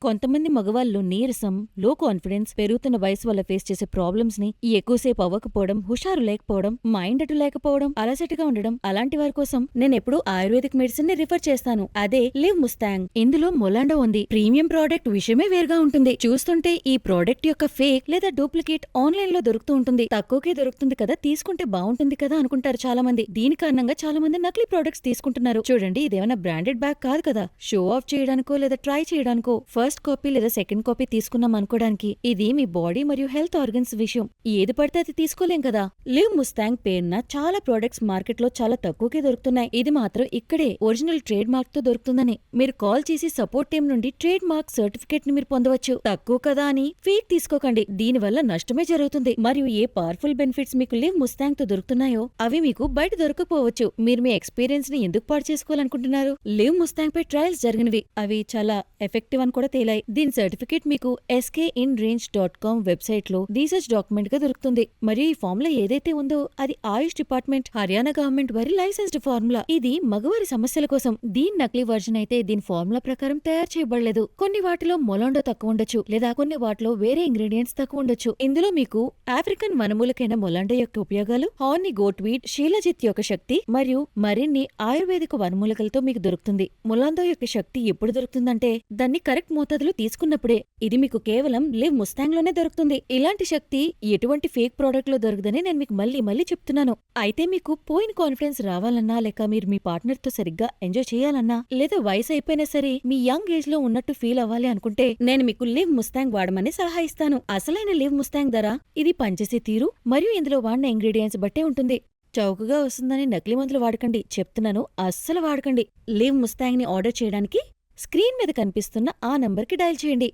కొంతమంది మగవాళ్ళు నీరసం, లో కాన్ఫిడెన్స్, పెరుగుతున్న వయసు వల్ల ఫేస్ చేసే ప్రాబ్లమ్స్ ని, ఈ ఎక్కువసేపు అవ్వకపోవడం, హుషారు లేకపోవడం, మైండ్ అటు లేకపోవడం, అలసటగా ఉండడం, అలాంటి వారి కోసం నేనెప్పుడూ ఆయుర్వేదిక్ మెడిసిన్ ని రిఫర్ చేస్తాను. అదే లివ్ ముస్తాంగ్. ఇందులో మొలాండో ఉంది. ప్రీమియం ప్రోడక్ట్ విషయమే వేరుగా ఉంటుంది. చూస్తుంటే ఈ ప్రోడక్ట్ యొక్క ఫేక్ లేదా డూప్లికేట్ ఆన్లైన్ లో దొరుకుతూ ఉంటుంది. తక్కువకే దొరుకుతుంది కదా, తీసుకుంటే బాగుంటుంది కదా అనుకుంటారు చాలా మంది. దీని కారణంగా చాలా మంది నకిలీ ప్రోడక్ట్స్ తీసుకుంటున్నారు. చూడండి, ఇదేమైనా బ్రాండెడ్ బ్యాగ్ కాదు కదా, షో ఆఫ్ చేయడానికో లేదా ట్రై చేయడానికో, ఫస్ట్ కాపీ లేదా సెకండ్ కాపీ తీసుకున్నాం అనుకోడానికి. ఇది మీ బాడీ మరియు హెల్త్ ఆర్గన్స్ విషయం. ఏది పడితే అది తీసుకోలేం కదా. లివ్ ముస్తాంగ్ పేరున చాలా ప్రొడక్ట్స్ మార్కెట్ లో చాలా తక్కువకే దొరుకుతున్నాయి. ఇది మాత్రం ఇక్కడే ఒరిజినల్ ట్రేడ్ మార్క్ తో దొరుకుతుందని మీరు కాల్ చేసి సపోర్ట్ టీం నుండి ట్రేడ్ మార్క్ సర్టిఫికేట్ ని మీరు పొందవచ్చు. తక్కువ కదా అని ఫేక్ తీసుకోకండి, దీనివల్ల నష్టమే జరుగుతుంది. మరియు ఏ పవర్ఫుల్ బెనిఫిట్స్ మీకు లివ్ ముస్తాంగ్ తో దొరుకుతున్నాయో అవి మీకు బయట దొరకపోవచ్చు. మీరు మీ ఎక్స్పీరియన్స్ ని ఎందుకు పాడు చేసుకోవాలనుకుంటున్నారు? లివ్ ముస్తాంగ్ పై ట్రయల్స్ జరిగినవి, అవి చాలా ఎఫెక్టివ్ అని కూడా తేలాయి. దీని సర్టిఫికేట్ మీకు skinrange.com వెబ్సైట్ లో రీసెర్చ్ డాక్యుమెంట్ గా దొరుకుతుంది. మరియు ఈ ఫార్ములా ఏదైతే ఉందో అది ఆయుష్ డిపార్ట్మెంట్, హర్యానా గవర్నమెంట్ వారి లైసెన్స్డ్ ఫార్ములా. ఇది మగవారి సమస్యల కోసం. దీని నకిలీ వర్జన్ అయితే దీని ఫార్ములా ప్రకారం తయారు చేయబడలేదు. కొన్ని వాటిలో మొలాండో తక్కువ ఉండొచ్చు, లేదా కొన్ని వాటిలో వేరే ఇంగ్రీడియంట్స్ తక్కువ ఉండొచ్చు. ఇందులో మీకు ఆఫ్రికన్ వనమూలికైన మొలాండో యొక్క ఉపయోగాలు, హార్నీ గోట్వీడ్, శీలజిత్ యొక్క శక్తి మరియు మరిన్ని ఆయుర్వేదిక వనమూలికలతో మీకు దొరుకుతుంది. మొలాండో యొక్క శక్తి ఎప్పుడు దొరుకుతుందంటే దాన్ని కరెక్ట్ మోతాదులో తీసుకున్నప్పుడే. ఇది మీకు కేవలం లివ్ ముస్తాంగ్ లోనే దొరుకుతుంది. ఇలాంటి శక్తి ఎటువంటి ఫేక్ ప్రోడక్ట్ లో దొరకదని నేను మీకు మళ్ళీ చెప్తున్నాను. అయితే మీకు పోయిన కాన్ఫిడెన్స్ రావాలన్నా, లేక మీరు మీ పార్ట్నర్ తో సరిగ్గా ఎంజాయ్ చేయాలన్నా, లేదా వయసు అయిపోయినా సరే మీ యంగ్ ఏజ్ లో ఉన్నట్టు ఫీల్ అవ్వాలి అనుకుంటే నేను మీకు లివ్ ముస్తాంగ్ వాడమని సలహా ఇస్తాను. అసలైన లివ్ ముస్తాంగ్ ధర, ఇది పనిచేసే తీరు మరియు ఇందులో వాడిన ఇంగ్రీడియంట్స్ బట్టే ఉంటుంది. చౌకగా వస్తుందని నకిలీ మందులు వాడకండి, చెప్తున్నాను, అస్సలు వాడకండి. లివ్ ముస్తాంగ్ ని ఆర్డర్ చేయడానికి స్క్రీన్ మీద కనిపిస్తున్న ఆ నంబర్కి డయల్ చేయండి.